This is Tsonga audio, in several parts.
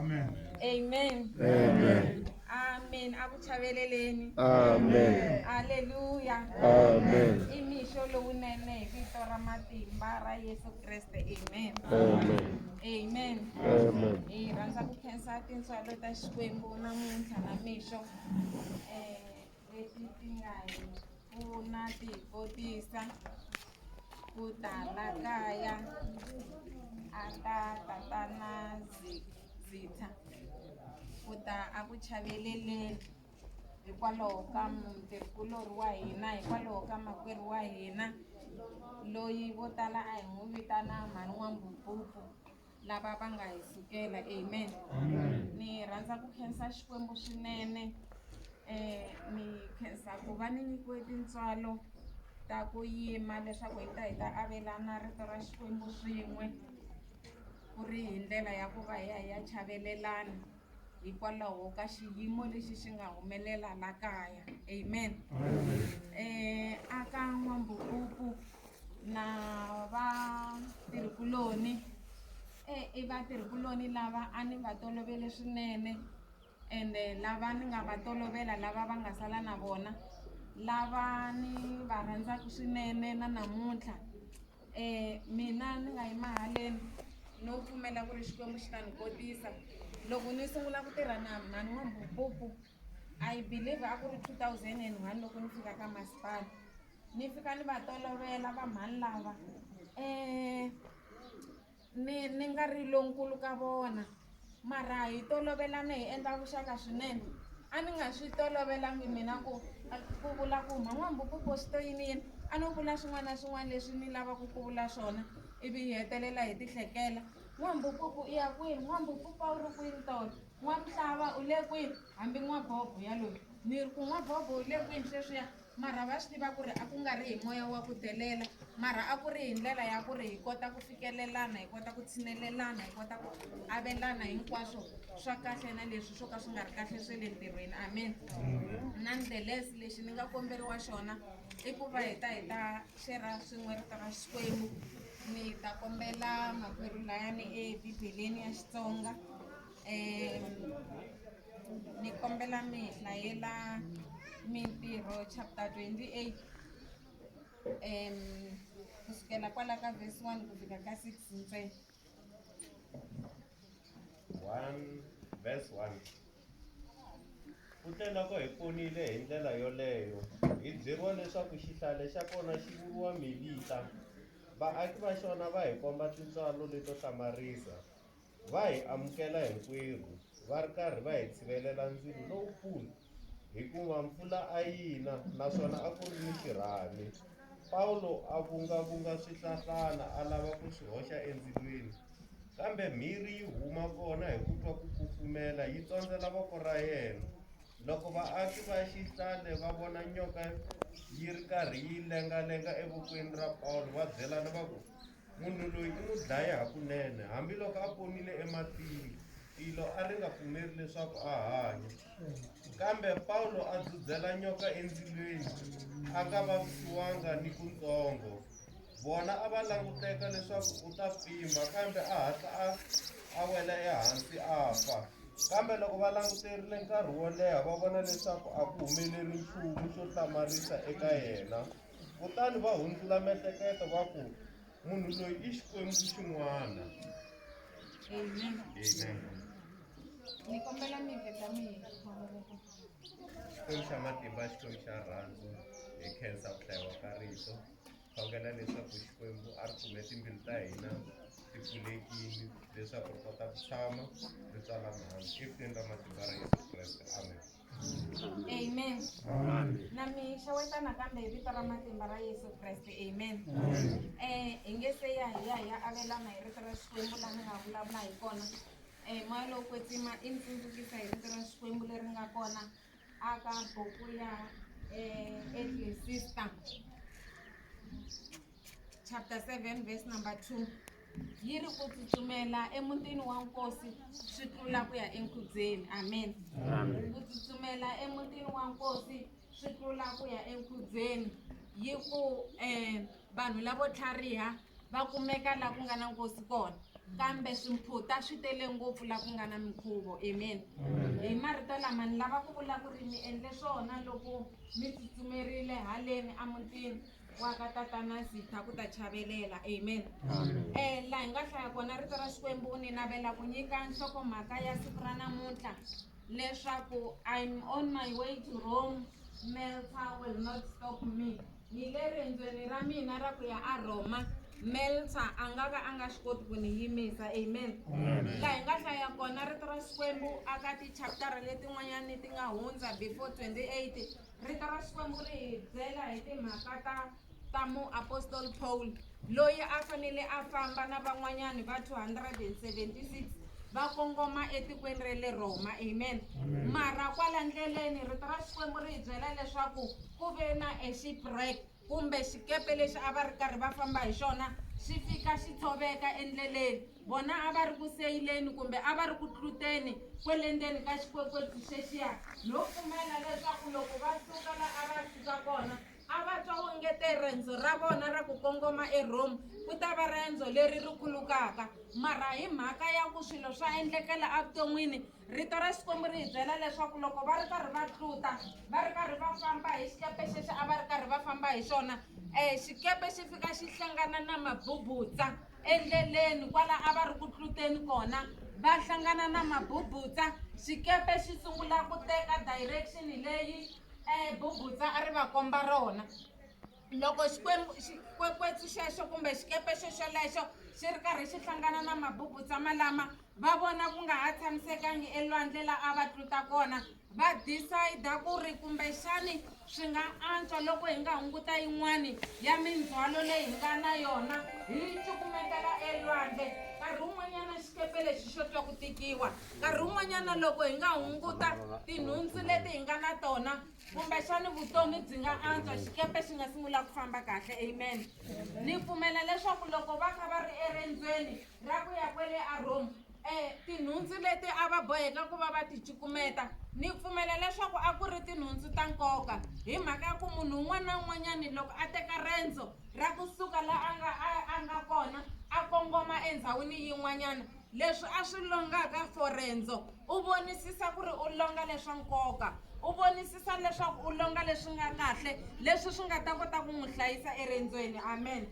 Amen. Amen. Amen. Amen. Akuchaveleleni. Amen. Hallelujah. Amen. Imisho lowunene hi vito ra matimba ra Yesu Kreste. Amen. Amen. Amen. Amen. Hi rhandza ku khensa tintswalo ta Xikwembu namuntlha na mixo leti ti nga hi pfuna ti hi kotisa ku ta la kaya a ta tatana Zitha ku ta a ku chaveleleni hikwalaho ka mutirhikulori wa hina, hikwalaho ka makwerhu wa hina loyi vo tala a hi n'wi vitana mhani N'wambububu lava va nga hi sukela. Amen. Ni rhandza ku khensa Xikwembu swinene, ni khensa ku va ni nyikiwe tintswalo ta ku yima leswaku hi ta avelana rito ra Xikwembu swin'we ku ri hi ndlela ya ku va hi ya chavelelana hikwalaho ka xiyimo lexi xi nga humelela la kaya. Amen. Aka N'wambububu na vatirhikuloni, i vatirhikuloni lava a ni va tolovele swinene, ende lava ni nga va tolovela lava va nga sala na vona lava ni va rhandzaka swinene na namuntlha. Mina ni nga yima haleni no pfumela ku ri Xikwembu xi ta ni kotisa. Loko ni sungula ku tirha na mhani N'wambububu I believe a ku ri 2001 loko ni fika ka masipala, ni fika ni va tolovela va mhani lava ni nga ri lonkulu ka vona, mara hi tolovelane hi endla vuxaka swinene. A ni nga swi tolovelangi mina ku vula ku mhani N'wambububu swi to yini, a no vula swin'wana na swin'wana leswi ni lavaka ku vula swona ivi hi hetelela hi ti hlekela, N'wambububu i ya kwini, N'wambububu a wu ri kwini tolo, N'wamhlava u le kwini, hambi N'wabobho yaloyi ni ri ku N'wabobho u le kwini sweswiya. Mara va swi tiva ku ri a ku nga ri hi moya wa ku delela, mara a ku ri hi ndlela ya ku ri hi kota ku fikelelana, hi kota ku tshinelelana, hi kota ku avelana hinkwaswo swa kahle na leswi swo ka swi nga ri kahle swe le ntirhweni. Amen. Nonetheless lexi ni nga komberiwa xona i ku va hi ta share swin'we rito ra Xikwembu. Ni ta kombela makwerhu layani ebibeleni ya Xitsonga, ni kombela mi hi hlayela Mintirho chapter 28 kusukela kwala ka verse 1 ku fika ka 6 ntsena. 1 verse 1. Kute loko hi ponile hi ndlela yoleyo hi byeriwa leswaku xihlale xa kona xi vuriwa Melita. Vaaki va xona va hi komba tintswalo leto hlamarisa, va hi amukela hinkwerhu va ri karhi va hi tshivelela ndzilo lowukulu hikuva mpfula a yina naswona a ku ri ni xirhami. Paulo a vungavunga swihlahlana a lava ku swi hoxa endzilweni, kambe mhirhi yi huma kona hi ku twa ku kufumela yi tsondzela voko ra yena. Loko vaaki va xihlale va vona nyoka yi ri karhi yi lengalenga evokweni ra Paulo, va byelana va ku munhu loyi i n'wi dlaye hakunene, hambiloko a ponile ematini tilo a ri nga pfumeli leswaku a hanya. Kambe Paulo a dzudzela nyoka endzilweni a nga vavisiwanga ni kutsongo. Vona a va languteka leswaku u ta pfimba, kambe a hatla a wela ehansi a fa. Kambe loko va languterile nkarhi wo leha va vona leswaku a ku humeleri nchumu xo hlamarisa eka yena. Kutani va hundzula miehleketo va ku munhu loyi i xikwembu xin'wana. Amen. Amen. Ni kombela mi vheta mi Xikwembu xa matimba, xikwembu xa rhandzu, hi khensa ku hlayiwa ka rito. Khongela leswaku Xikwembu a ri kume timbilu ta hina ti pfulekile leswaku ri kota ku tshama ri tswala mihandzu evuton'wini ra matimba ra Yesu Kreste. Amen. Amen. Na mi xeweta nakambe hi vito ra matimba ra Yesu Kreste. Amen. Hi nge se ya hi ya avelana hi rito ra Xikwembu laha ni nga vulavula hi kona. Moya lowu kwetsima i ni tsundzukisa hi rito ra Xikwembu leri nga kona aka buku ya Ecclesiastes chapter 7 verse number 2. Yi ri ku tsutsumela emutini wa nkosi swi tlula ku ya enkhubyeni. Amen. Ku tsutsumela emutini wa nkosi swi tlula ku ya enkhubyeni. Yi ku vanhu lavo tlhariha va kumeka laha ku nga na nkosi kona. kambe swimphuta swi tele ngopfu laha ku nga na mikhuvo amen hi marito lama ni lava ku vula ku ri mi endle swona loko mi tsutsumerile haleni emutini wa ka tatana Sitha ku ta chavelela amen laha hi nga hlaya kona rito ra Xikwembu ni navela ku nyika nhlokomhaka ya siku ra namuntlha leswaku I'm on my way to Rome, Malta will not stop me. Ni le rendzweni ra mina ra ku ya a Roma, Malta a nga va a nga swi koti ku ni yimisa amen laha hi nga hlaya kona rito ra Xikwembu aka tichaptara letin'wanyani ti nga hundza before 28 rito ra Xikwembu ri hi byela hi timhaka ta muapostoli Paul loyi a fanele a famba na van'wanyani va 276 va kongoma etikweni ra le Roma amen mara kwala ndleleni rito ra Xikwembu ri hi byela leswaku ku ve na shipwreck kumbe xikepe lexi a va ri karhi va famba hi xona xi fika xi tshoveka endleleni vona a va ri ku seyileni kumbe a va ri ku tluteni kwele ndzeni ka xikwekweti xexiya no pfumela leswaku loko va suka la a va suka kona a va twa wongete rendzo ra vona ra ku kongoma eRome ku ta va rendzo leri ri khulukaka mara hi mhaka ya ku swilo swa endlekela evuton'wini rito ra Xikwembu ri hi byela leswaku loko va ri karhi va tluta va ri karhi va famba hi xikepe xexi a va ri karhi va famba hi xona xikepe xi fika xi hlangana na mabubutsa endleleni kwala a va ri ku tluteni kona va hlangana na mabubutsa xikepe xi sungula ku teka direction leyi bubutsa a ri va komba rona loko xikwekwetsu xexo kumbe xikepe xexolexo xi ri karhi xi hlangana na mabubutsa malama va vona ku nga ha tshamisekangi elwandle la a va tluta kona va decide ku ri kumbexani swi nga antswa loko hi nga hunguta yin'wani ya mindzhwalo leyi hi nga na yona hi cukumetela elwandle nkarhi wun'wanyana xikepe lexi xo twa ku tikiwa nkarhi wun'wanyana loko hi nga hunguta tinhundzu leti hi nga na tona kumbexani vutomi byi nga antswa xikepe xi nga sungula ku famba kahle amen ni pfumela leswaku loko va kha va ri erendzweni ra ku ya kwele eRome tinhundzu leti a va boheka ku va va ti cukumeta ni pfumela leswaku a ku ri tinhundzu ta nkoka hi mhaka ya ku munhu un'wana na un'wanyani loko a teka rendzo ra kusuka laha a nga kona a kongoma endhawini yin'wanyana leswi a swi longaka for rendzo u vonisisa ku ri u longa leswa nkoka u vonisisa leswaku u longa leswi nga kahle leswi swi nga ta kota ku n'wi hlayisa erendzweni amen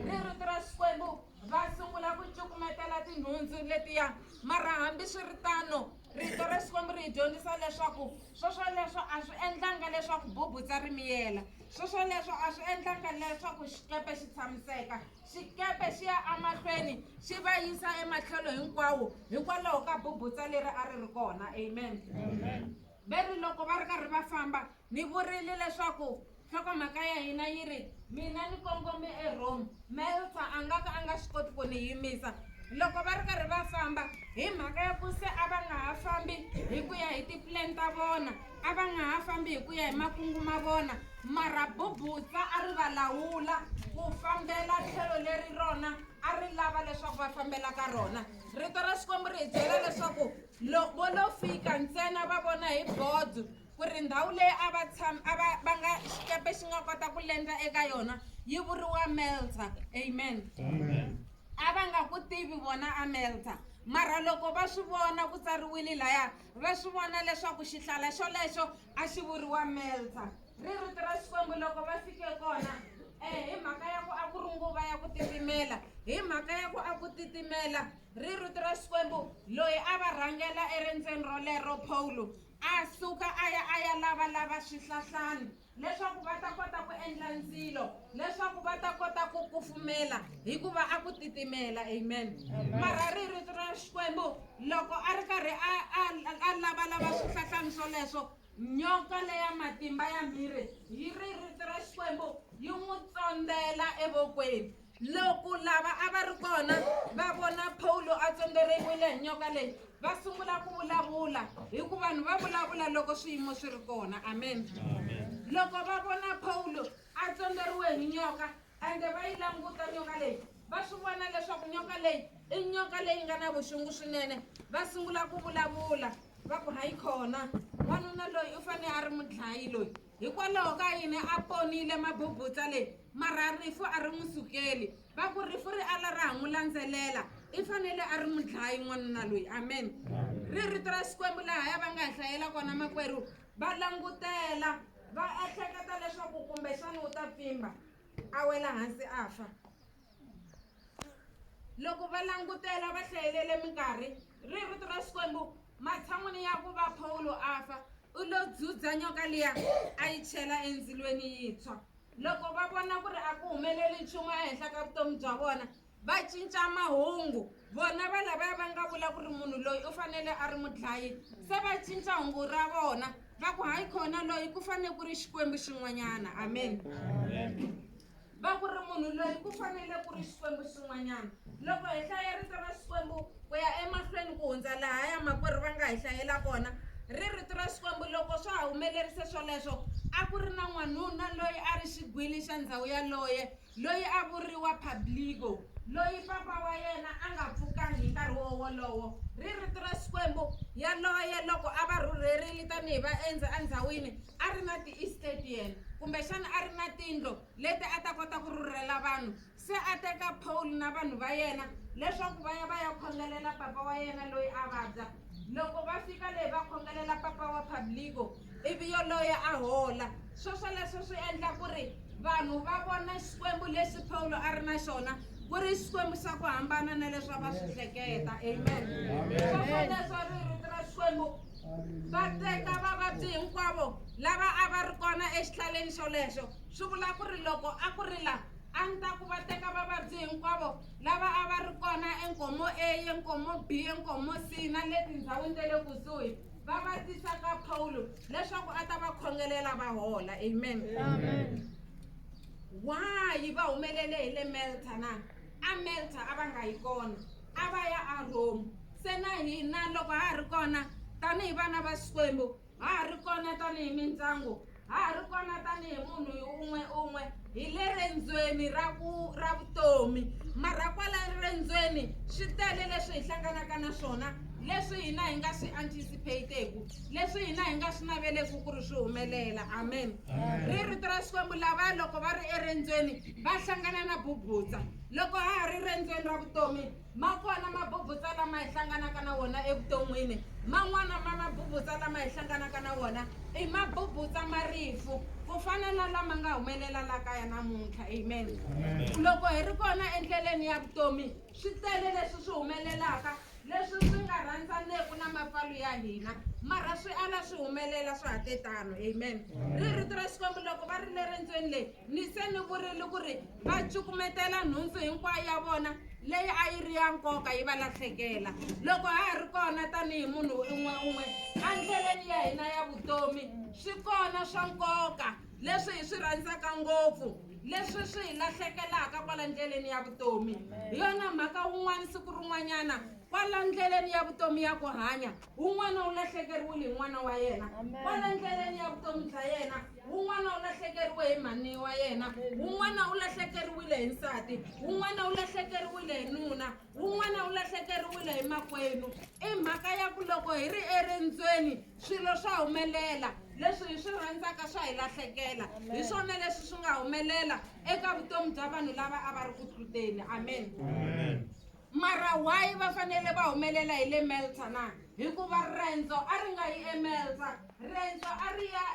ri rito ra Xikwembu va sungula ku cukumetela tinhundzu letiya mara hambi swi ri tano rito ra Xikwembu ri hi dyondzisa leswaku swoswoleswo a swi endlanga leswaku bubutsa ri miyela swoswoleswo a swi endlanga leswaku xikepe xi tshamiseka xikepe xi ya emahlweni xi va yisa ematlhelo hinkwawo hikwalaho ka bubutsa leri a ri ri kona amen veri loko va ri karhi va famba ni vurile leswaku nhlokomhaka ya hina yi ri mina ni kongome eRome Malta a nga ka a nga swi koti ku ni yimisa loko va ri karhi va famba hi mhaka ya ku se a va nga ha fambi hi ku ya hi tiplan ta vona a va nga ha fambi hi ku ya hi makungu ma vona mara bubutsa a ri va lawula ku fambela tlhelo leri rona a ri lava leswaku va fambela ka rona rito ra Xikwembu ri hi byela leswaku loko lo fika ntsena va vona hi bodo ku ri ndhawu leyi va nga xikepe xi nga kota ku lendla eka yona yi vuriwa Malta amen a va nga ku tivi vona a Malta mara loko va swi vona ku tsariwile laya va swi vona leswaku xihlala xolexo a xi vuriwa Malta ri rito ra Xikwembu loko va fike kona hi mhaka ya ku a ku ri nguva ya ku titimela hi mhaka ya ku a ku titimela ri rito ra Xikwembu loyi a va rhangela erendzweni rolero Paulo a suka a ya lavalava swihlahlani leswaku va ta kota ku endla ndzilo leswaku va ta kota ku kufumela hikuva a ku titimela amen mara ri rito ra Xikwembu loko a ri karhi a lavalava swihlahlani swoleswo nyoka leya matimba ya mhiri hi ri rito ra Xikwembu yi n'wi tsondela evokweni loko lava a va ri kona va vona Paulo a tsonderiwile hi nyoka leyi va sungula ku vulavula hikuva vanhu va vulavula loko swiyimo swi ri kona amen loko va vona Paulo a tsonderiwe hi nyoka ende va yi languta nyoka leyi va swi vona leswaku nyoka leyi i nyoka leyi nga na vuxungu swinene va sungula ku vulavula va ku hayi khona wanuna loyi u fanele a ri mudlayi loyi hikwalaho ka yini a ponile mabubutsa leyi mara rifu a ri n'wi sukeli va ku rifu ri ala ra ha n'wi landzelela i fanele a ri mudlayi n'wanuna loyi amen ri rito ra Xikwembu laha va nga hlayela kona makwerhu va langutela va ehleketa leswaku kumbexana u ta pfimba a wela hansi a fa loko va langutela va hlayelele minkarhi ri rito ra Xikwembu matshan'wini ya ku va Paulo a fa u lo dzudza nyoka liya a yi chela endzilweni yintshwa loko va vona ku ri a ku humeleli nchumu ehenhla ka vutomi bya vona va cinca mahungu vona va lavaya va nga vula ku ri munhu loyi u fanele a ri mudlayi se va cinca hungu ra vona va ku hayi khona loyi ku fanele ku ri Xikwembu xin'wanyana amen va ku ri munhu loyi ku fanele ku ri Xikwembu xin'wanyana loko hi hlaya rito ra Xikwembu ku ya emahlweni ku hundza laha ya makwerhu va nga hi hlayela kona ri rito ra Xikwembu loko swa ha humelerise swoleswo a ku ri na n'wanuna loyi a ri xigwili xa ndhawu yaloye loyi a vuriwa Publico loyi papa wa yena a nga pfukangi hi nkarhi wolowo ri rito ra Xikwembu yaloye loko a va rhurherile tanihi vaendzi endhawini a ri na ti-estate yena kumbexana a ri na tindlo leti a ta kota ku rhurhela vanhu se a teka Paul na vanhu va yena leswaku va ya khongelela papa wa yena loyi a vabya loko va fika leyi va khongelela papa wa Publico ivi yoloye a hola swoswoleswo swi endla ku ri vanhu va vona Xikwembu lexi Paulo a ri na xona ku ri Xikwembu xa ku hambana na leswi va swi hleketa amen swoswoleswo ri rito ra Xikwembu va teka vavabyi hinkwavo lava a va ri kona exihlaleni xolexo swi vula ku ri loko a ku ri la a ni ta ku va teka vavabyi hinkwavo lava a va ri kona enkomo A enkomo B enkomo C na le tindhawini ta le kusuhi va va tisa ka Paulo leswaku a ta va khongelela va hola amen why va humelele hi le Malta na a Malta a va nga yi kona a va ya a Rome se na hina loko ha ri kona tanihi vana va Xikwembu ha ri kona tanihi mindyangu ha ri kona tanihi munhu un'we hi le rendzweni ra vutomi mara kwala rendzweni swi tele leswi hi hlanganaka na swona leswi hina hi nga swi anticipateku leswi hina hi nga swi naveleku ku ri swi humelela amen ri rito ra Xikwembu lava loko va ri erendzweni va hlangana na bubutsa loko ha ha ri rendzweni ra vutomi ma kona mabubutsa lama hi hlanganaka na wona evuton'wini man'wana ma mabubutsa lama hi hlanganaka na wona i mabubutsa marifu ku fana na lama nga humelela la kaya namuntlha amen loko hi ri kona endleleni ya vutomi swi tele leswi swi humelelaka leswi swi nga rhandzaneku na mapfalo ya hina mara swi ala swi humelela swa hatetano amen ri rito ra Xikwembu loko va ri le rendzweni leyi ni se ni vurile ku ri va cukumetela nhundzu hinkwayo ya vona leyi a yi ri ya nkoka yi va lahlekela loko ha ha ri kona tanihi munhu un'we endleleni ya hina ya vutomi swi kona swa nkoka leswi hi swi rhandzaka ngopfu leswi swi hi lahlekelaka kwala ndleleni ya vutomi hi yona mhaka wun'wana siku rin'wanyana kwala ndleleni ya vutomi ya ku hanya un'wana u lahlekeriwile hi n'wana wa yena kwala ndleleni ya vutomi bya yena un'wana u lahlekeriwe hi mhani wa yena un'wana u lahlekeriwile hi nsati un'wana u lahlekeriwile hi nuna un'wana u lahlekeriwile hi makwenu i mhaka ya ku loko hi ri erendzweni swilo swa humelela leswi hi swi rhandzaka swa hi lahlekela hi swona leswi swi nga humelela eka vutomi bya vanhu lava a va ri ku tluteni amen mara why va fanele va humelela hi le Malta na hikuva rendzo a ri nga yi eMalta rendzo a ri ya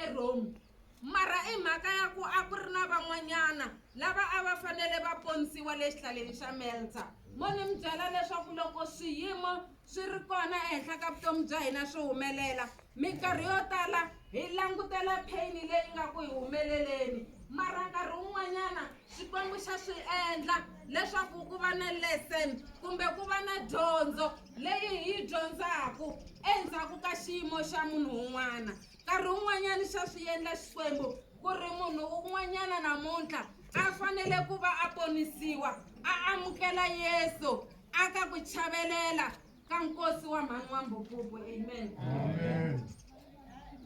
eRome mara i mhaka ya ku a ku ri na van'wanyana lava a va fanele va ponisiwa le xihlaleni xa Malta mo ni mi byela leswaku loko swiyimo swi ri kona ehenhla ka vutomi bya hina swi humelela minkarhi yo tala hi langutela pain leyi nga ku hi humeleleni mara nkarhi wun'wanyana Xikwembu xa swi endla leswaku ku va na lesson kumbe ku va na dyondzo leyi hi dyondzaku endzhaku ka xiyimo xa munhu un'wana nkarhi wun'wanyana xa swi endla Xikwembu ku ri munhu un'wanyana namuntlha a fanele ku va a ponisiwa a amukela Yesu aka ku chavelela ka nkosi wa mhani wa Mbopopo amen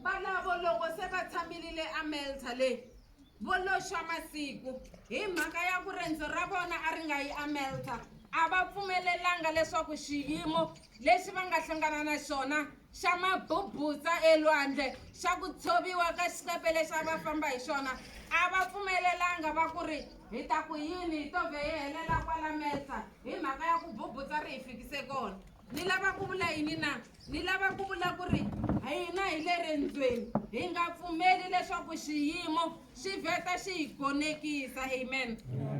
valavo loko se va tshamile eMalta leyi vo loxa masiku hi mhaka ya ku rendzo ra vona a ri nga yi eMalta a va pfumelelanga leswaku xiyimo lexi va nga hlangana na xona xa mabubutsa elwandle xa ku tshoviwa ka xikepe lexi a va famba hi xona a va pfumelelanga va ku ri hi ta ku yini hi to ve hi helela kwala metsa hi mhaka ya ku bubutsa ri hi fikise kona. Ni lava ku vula yini na? Ni lava ku vula ku ri hina hi le rendzweni hi nga pfumeli leswaku xiyimo xi vheta xi hi gonekisa. Amen.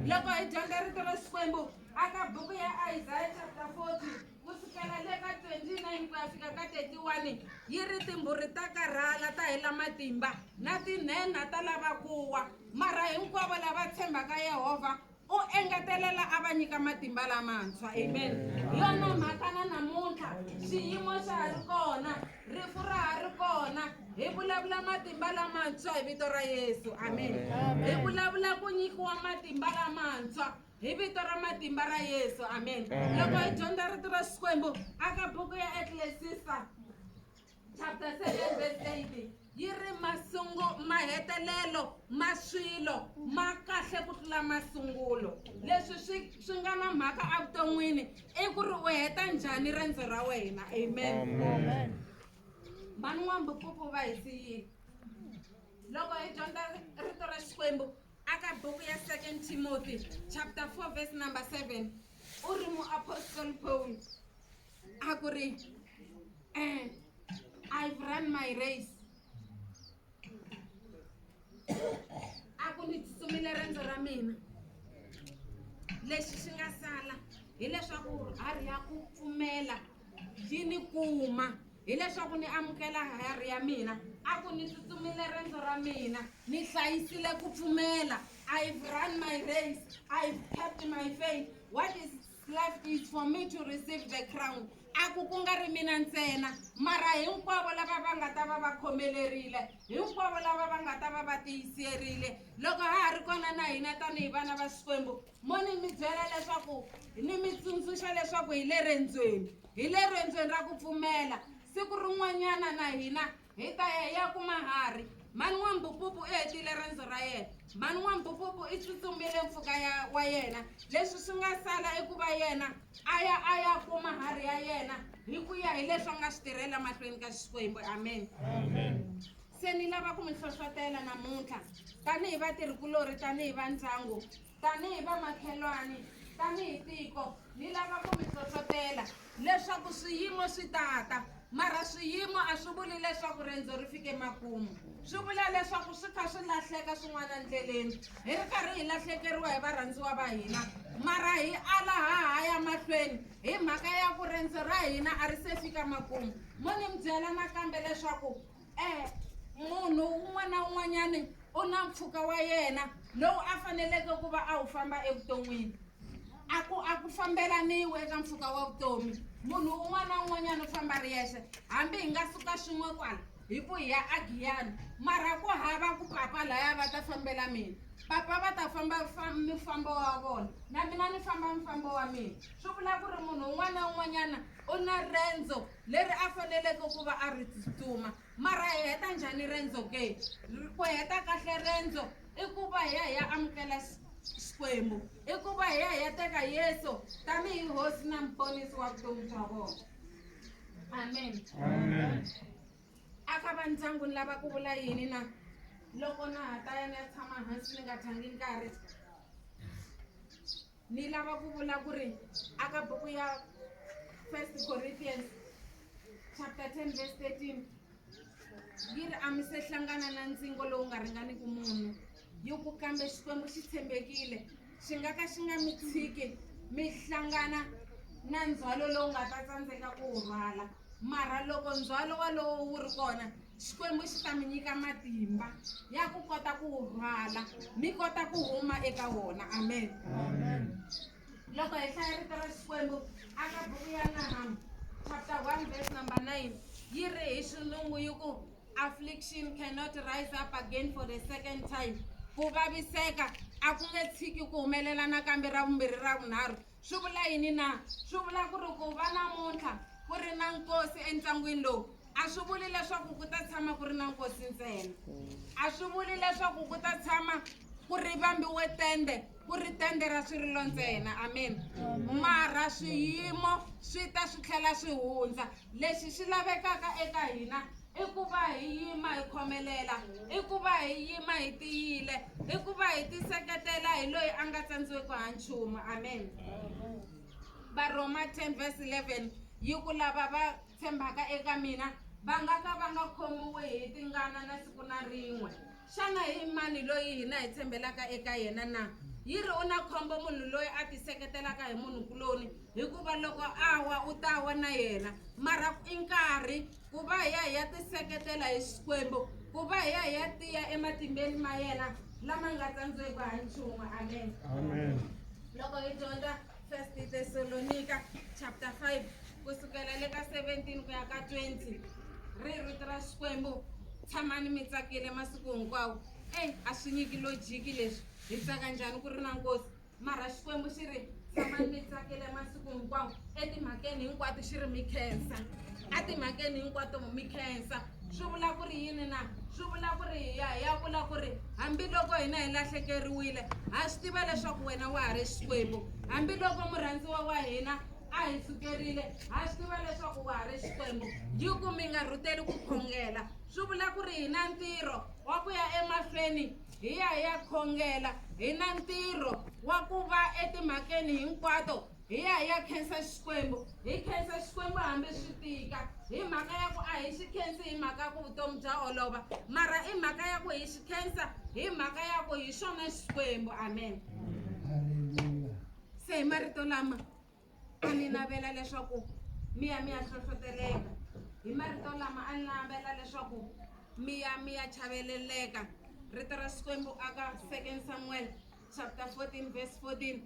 Loko hi dyondza rito ra Xikwembu aka buku ya Isaiah chapter 40 kusukela le ka 29 ku ya fika ka 31 yi ri timbhuri ta karhala ta hela matimba na tinhenha ta lava kuwa, mara hinkwavo lava tshembaka Yehovha u engetelela a va nyika matimba lamantshwa. Amen. Hi yona mhaka na namuntlha xiyimo xa ha ri kona, rifu ra ha ri kona, hi vulavula matimba lamantshwa hi vito ra Yesu. Amen. Hi vulavula ku nyikiwa matimba lamantshwa hi vito ra matimba ra Yesu. Amen. Loko hi dyondza rito ra Xikwembu aka buku ya Ecclesiastes chapter 7 verse 8 yi ri mahetelelo ma swilo ma kahle ku tlula masungulo. Leswi swi nga na mhaka evuton'wini i ku ri u heta njhani rendzo ra wena. Amen. Mani n'wambupupu va hi siyile. Loko hi dyondza rito ra Xikwembu aka buku ya 2 Timothy chapter 4 verse number 7 u ri muapostle Paul a ku ri I've run my race. Aku ni tsutsumile rendzo ra mina. Lexi xi nga sala hileswaku hari ya ku pfumela yi ni kuma, hileswaku ni amukela hari ya mina. Aku ni tsutsumile rendzo ra mina, ni hlayisile ku pfumela. I've run my race, I've kept my faith. What is left is for me to receive the crown. Aku ku nga ri mina ntsena, mara hinkwavo lava va nga ta va va khomelerile, hinkwavo lava va nga ta va va tiyiserile. Loko ha ri kona na hina tanihi vana va Xikwembu, mo ni mi byela leswaku ni mi tsundzuxa leswaku hi le rendzweni ra ku pfumela. Siku rin'wanyana na hina hi ta ya kuma hari. Mani n'wambupupu i hetile rendzo ra yena, mani n'wambupupu i tsutsumile mpfhuka wa yena. Leswi swi nga sala i ku va yena a ya kuma hari ya yena hi ku ya hi leswi a nga swi tirhela mahlweni ka Xikwembu. Amen. Se ni lava ku mi hlohlotela namuntlha tanihi vatirhikulori, tanihi va ndyangu, tanihi va makhelwani, tanihi tiko, ni lava ku mi hlohlotela leswaku swiyimo swi tata, mara swiyimo a swi vuli leswaku rendzo ri fike makumu. Swi vula leswaku swi kha swi lahleka swin'wana ndleleni, hi ri karhi hi lahlekeriwa hi varhandziwa va hina, mara hi ala ha ya mahlweni hi mhaka ya ku rendzo ra hina a ri se fika makumu. Mo ni mi byela nakambe leswaku munhu un'wana na un'wanyani u na mpfhuka wa yena lowu a faneleke ku va a wu famba evuton'wini. A ku fambelaniwe eka mpfhuka wa vutomi. Munhu un'wana na un'wanyana u famba ri yexe, hambi hi nga suka swin'we kwala hi ku hi ya a Giyani, mara ku hava ku papa laya va ta fambela mina. Papa va ta famba mifambo wa vona, na mina ni famba mfambo wa mina. Swi vula ku ri munhu un'wana na un'wanyana u na rendzo leri a faneleke ku va a ri tsutsuma. Mara hi heta njhani rendzo ke? Ku heta kahle rendzo i ku va hi ya amukela Xikwembu, i ku va hi ya teka Yesu tanihi hosi na muponisi wa vutomi bya vona. Amen. Aka va ndyangu ni lava ku vula yini na? Loko na ha ta ya ni ya tshama hansi ni nga thangi nkarhi, ni lava ku vula ku ri aka buku ya 1 Corinthians chapter 10 verse 13 yi ri a mi se hlangana na ndzingo lowu nga ringaniku munhu. Yi ku kambe Xikwembu xi tshembekile, xi nga ka xi nga mi tshiki mi hlangana na ndzhwalo lowu nga ta tsandzeka ku wu rhwala, mara loko ndzhwalo walowo wu ri kona Xikwembu xi ta mi nyika matimba ya ku kota ku wu rhwala, mi kota ku huma eka wona. Amen. Loko hi hlaya rito ra Xikwembu aka buku ya Nahum chapter 1 verse number 9 yi ri hi xilungu yi ku affliction cannot rise up again for the second time. Ku vaviseka a ku nge tshiki ku humelela nakambe ra vumbirhi ra vunharhu. Swi vula yini na? Swi vula ku ri ku va namuntlha ku ri na nkosi entlangwini lowu a swi vuli leswaku ku ta tshama ku ri na nkosi ntsena, a swi vuli leswaku ku ta tshama ku ri vambiwe tende, ku ri tende ra swirilo ntsena. Amen. Mara swiyimo swi ta swi tlhela swi hundza. Lexi xi lavekaka eka hina i ku va hi yima hi khomelela, i ku va hi yima hi tiyile, i ku va hi tiseketela hi loyi a nga tsandziweki ha nchumu. Amen. Varoma 10 verse 11 yi ku lava va tshembaka eka mina va nga ka va nga khomiwi hi tingana na siku na rin'we. Xana hi mani loyi hina hi tshembelaka eka yena na? Yi ri u na khombo munhu loyi a tiseketelaka hi munhu kuloni, hikuva loko a wa u ta wa na yena. Mara i nkarhi ku va hi ya tiseketela hi Xikwembu, ku va hi ya tiya ematimbeni ma yena lama nga tsandziweki ha nchumu. Amen. Amen. Loko hi dyondza 1 Thessalonica chapter 5 kusukela le ka 17 ku ya ka 20, ri rito ra Xikwembu, tshamani mi tsakile masiku hinkwawo. A swi nyiki lojiki leswi, hi tsaka njhani ku ri na nkosi, mara Xikwembu xi ri tshamani mi tsakile masiku hinkwawo. Etimhakeni hinkwato xi ri mi khensa, a timhakeni hinkwato mi khensa. Swi vula ku ri yini na? Swi vula ku ri hi ya vula ku ri hambiloko hina hi lahlekeriwile, ha swi tiva leswaku wena wa ha ri Xikwembu. Hambiloko murhandziwa wa hina a hi sukerile, ha swi tiva leswaku wa ha ri Xikwembu. Yi ku mi nga rhuteli ku khongela. Swi vula ku ri hi na ntirho wa ku ya emahlweni hi ya khongela, hi na ntirho wa ku va etimhakeni hinkwato hi ya khensa Xikwembu, hi khensa Xikwembu hambi swi tika. Hi mhaka ya ku a hi xi khensi hi mhaka ya ku vutomi bya olova, mara i mhaka ya ku hi xi khensa hi mhaka ya ku hi xona Xikwembu. Amen. Se hi marito lama a ni navela leswaku mi ya hlohloteleka. Hi marito lama a ni navela leswaku mi ya chaveleleka. Rito ra Xikwembu aka 2 Samuel chapter 14 verse 14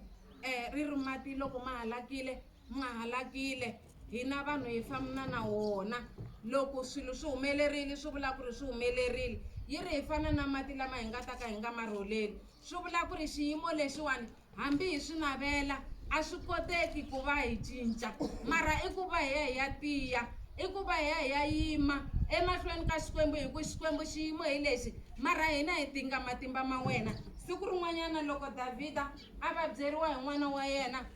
ri ri mati loko ma halakile ma halakile, hina vanhu hi famba na wona. Loko swilo swi humelerile swi vula ku ri swi humelerile. Yi ri hi fana na mati lama hi nga ta ka hi nga ma rholeli. Swi vula ku ri xiyimo lexiwani hambi hi swi navela a swi koteki ku va hi cinca, mara i ku va hi ya tiya, i ku va hi ya yima emahlweni ka Xikwembu, hi ku Xikwembu xiyimo hi lexi, mara hina hi dinga matimba ma wena. Siku rin'wanyana loko Davhida a va byeriwa hi n'wana wa yena,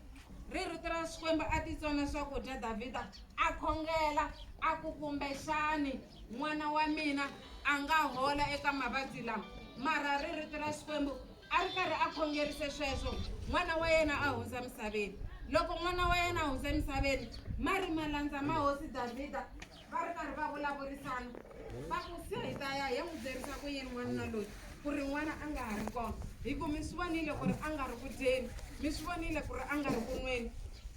ri rito ra Xikwembu a titsona swakudya, Davhida a khongela a ku kumbexani n'wana wa mina a nga hola eka mavabyi lama. Mara ri rito ra Xikwembu a ri karhi a khongerise sweswo, n'wana wa yena a hundza misaveni. Loko n'wana wa yena a hundza emisaveni, ma ri malandza ma hosi Davhida va ri karhi va vulavurisana, va ku se hi ta ya hi n'wi byerisa ku yini n'wanuna loyi ku ri n'wana a nga ha ri kona, hi ku mi swi vonile ku ri a nga ri ku dyeni, mi swi vonile ku ri a nga ri ku nweni.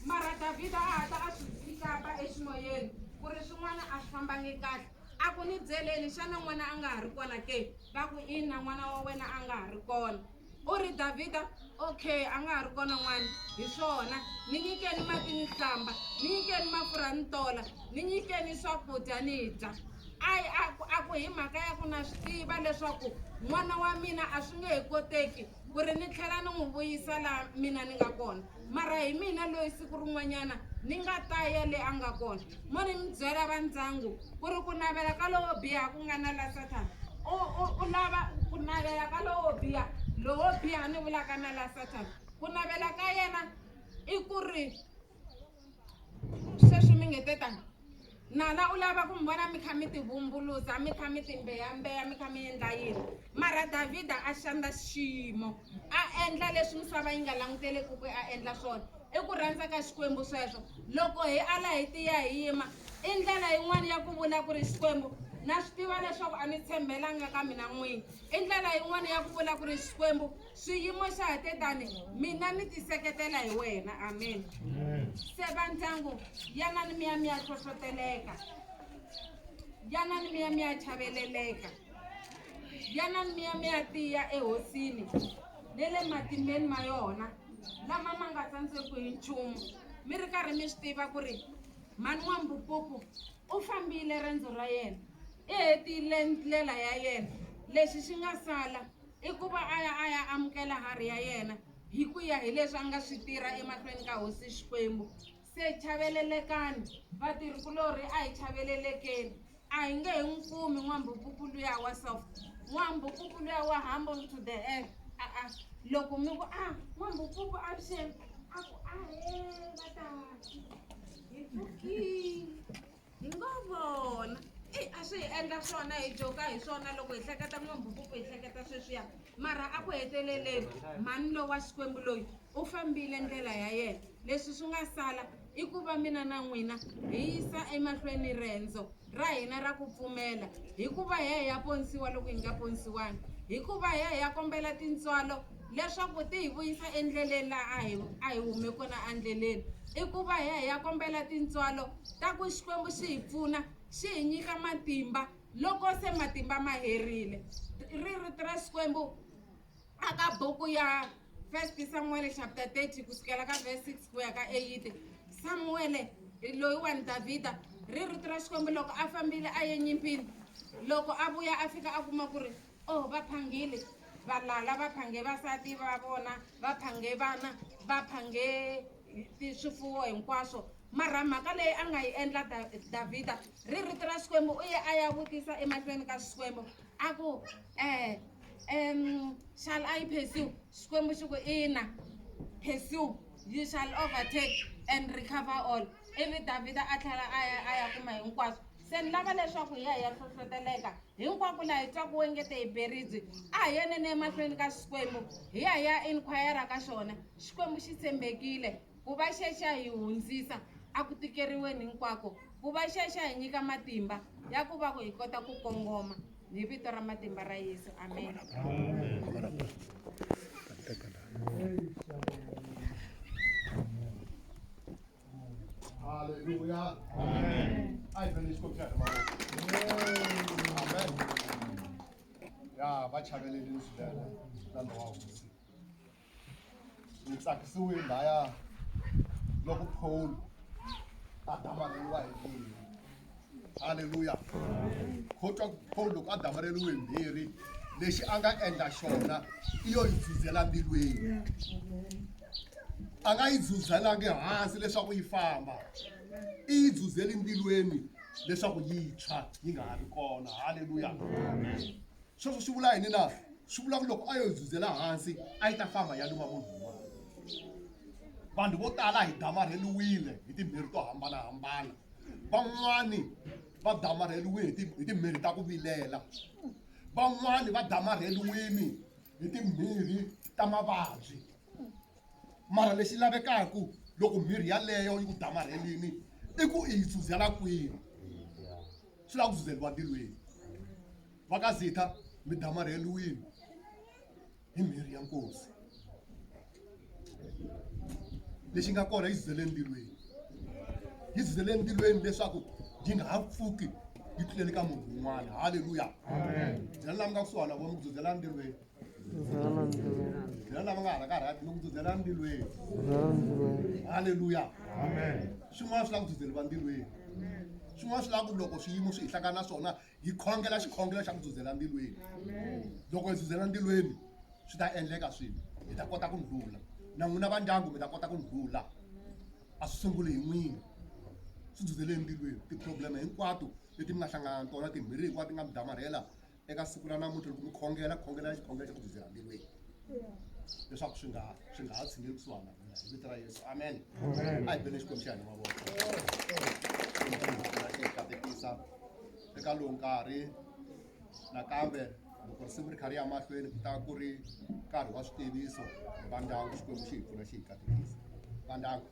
Mara Davhida a hata a swi tsikapa eximoyeni ku ri swin'wana a swi fambangi kahle. A ku ni byeleni, xana n'wana a nga ha ri kona ke? Va ku ina, n'wana wa wena a nga ha ri kona. U ri Davhida, okay, a nga ha ri kona n'wana, hi swona ni nyikeni mati ni hlamba, ni nyikeni mafurha ni tola, ni nyikeni swakudya ni dya. A ku hi mhaka ya ku na swi tiva leswaku n'wana wa mina a swi nge he koteki ku ri ni tlhela ni n'wi vuyisa laha mina ni nga kona, mara hi mina loyi siku rin'wanyana ni nga ta ya le a nga kona. Mo ni mi byela va ndyangu ku ri ku navela ka lowo biha ku nga na la Satan, u lava ku navela ka lowo biha, lowo biha ni vulaka na la Satan, ku navela ka yena i ku ri sweswi mi nge te tani nala u lava ku mi vona mi kha mi ti vumbulusa, mi kha mi ti mbeyambeya, mi kha mi endla yini. Mara Davhida a xandla xiyimo, a endla leswi misava yi nga languteleki ku a endla swona. I ku rhandza ka Xikwembu sweswo. Loko hi ala hi tiya hi yima, i ndlela yin'wana ya ku vula ku ri Xikwembu na swi tiva leswaku a ni tshembelanga ka mina n'wini. I ndlela yin'wana ya ku vula ku ri Xikwembu swiyimo xa ha te tani mina ni tiseketela hi wena. Amen. Se va ndyangu yanani mi ya hlohloteleka, yanani mi ya chaveleleka, yanani mi ya tiya ehosini ne le matimbeni ma yona lama ma nga tsandzeki hi nchumu. Mi ri karhi mi swi tiva ku ri mhani N'wambupupu u fambile rendzo ra yena, i hetile ndlela ya yena. Lexi xi nga sala i ku va a ya amukela hari ya yena hi ku ya hi leswi a nga swi tirha emahlweni ka hosi Xikwembu. Se chavelelekani vatirhikulori, a hi chavelelekeni. A hi nge hi n'wi kumi N'wambupupu luya wa soft, N'wambupupu luya wa humble to the earth. Loko mi ku N'wambupupu avuxeni, a ku vatati hi pfukile hi ngo vona. A swi hi endla swona hi joka hi swona loko hi hleketa n'wambubuku hi hleketa sweswiya mara a ku heteleleni mhani lowu wa Xikwembu loyi u fambile ndlela ya yena. Leswi swi nga sala i ku va mina na n'wina hi yisa emahlweni rendzo ra hina ra ku pfumela, hikuva hi ya ponisiwa loko hi nga ponisiwangi, hikuva hi ya kombela tintswalo leswaku ti hi vuyisa endleleni laha a hi hume kona endleleni, i ku va hi ya kombela tintswalo ta ku Xikwembu xi hi pfuna xi hi nyika matimba loko se matimba ma herile. Rito ra Xikwembu aka buku ya 1 Samuel chapter 30 kusukela ka verse 6 ku ya ka 8. Samuele loyiwani Davhida, rito ra Xikwembu loko a fambile a ye nyimpini, loko a vuya a fika a kuma ku ri va phangile, valala va phange vasati va vona, va phange vana, va phange swifuwo hinkwaswo. Mara mhaka leyi a nga yi endla Davhida, rito ra Xikwembu u ye a ya vutisa emahlweni ka Xikwembu a ku shall I pursue? Xikwembu xi ku ina, pursue, you shall overtake and recover all. Ivi Davhida a tlhela a ya kuma hinkwaswo. Se ni lava leswaku hi ya hlohloteleka hinkwako laha hi twaku wengete hi beribye, a hi yeneni emahlweni ka Xikwembu hi ya inquire ka xona. Xikwembu xi tshembekile ku va xexa hi hundzisa a ku tikeriweni hinkwako, ku va xexa hi nyika matimba ya ku va ku hi kota ku kongoma hi vito ra matimba ra Yesu, amen. Hallelujah. Amen. I finish cooking. Amen. Ya bachabeleli nisibele lando wa Hosi. Ngitsakisiwe ndaya loko Paul adamareliwa hi Yesu. Hallelujah. Khotwa Paul loko adamareliwe hi mbirhi lexi a nga endla xona iyo yi dzuzela mbilwini. A nga yi dzuzelangi hansi leswaku yi famba, i yi dzuzeli mbilwini leswaku yi tshwa yi nga ha ri kona. Haleluya. Sweswo swi vula yini na? Swi vula ku loko a yo yi dzuzela hansi a yi ta famba ya luma munhu un'wana. Vanhu vo tala hi damarheliwile hi timbirhi to hambanahambana. Van'wani va damarheliwile hi timbirhi ta ku vilela, van'wani va damarheliwile hi timbirhi ta mavabyi. Mara lexi lavekaku loko mirhi yaleyo yi ku damarhelini i ku i yi dzuzela kwini. Swi lava ku dzuzeliwa ntilweni. Vakazitha mi damarheliwile hi mirhi ya Nkosi. Lexi nga kona yi dzuzeleni ntilweni, yi dzuzeleni ntilweni leswaku yi nga ha pfuki yi tluleli ka munhu un'wana. Haleluya. Byela lava nga kusuhana vo mi dzuzelana ntilweni. Byela lava nga hala karhati mi dzuzelana ntilweni. Haleluya. Swin'wana swi lava ku dzudzeliwa ntilweni. Swin'wana swi lava ku loko swiyimo swi hi hlangana na swona hi khongela xikhongelo xa ku dzudzela ntilweni. Loko hi dzudzela ntilweni swi ta endleka swilo, hi ta kota ku ndlhula. Na n'wina va ndyangu mi ta kota ku ndlhula. A swi sunguli hi n'wina, swi dzudzeleni ntilweni. Ti-problem hinkwato leti mi nga hlangana na tona, timbirhi hinkwato ti nga mi damarhela eka siku ra namuntlha loko mi khongela xikhongelo xa ku dzudzela ntilweni, leswaku swi nga ha tshingeli kusuhana hi vito ra Yesu, amen. A hi beni xikwembu xa hina mavoko xi katekisa eka lowu nkarhi nakambe loko risimu ri kha ri ya mahlweni ku ta ku ri nkarhi wa switiviso va ndyangu. Xikwembu xi hi pfuna xi hi katekisa va ndyangu.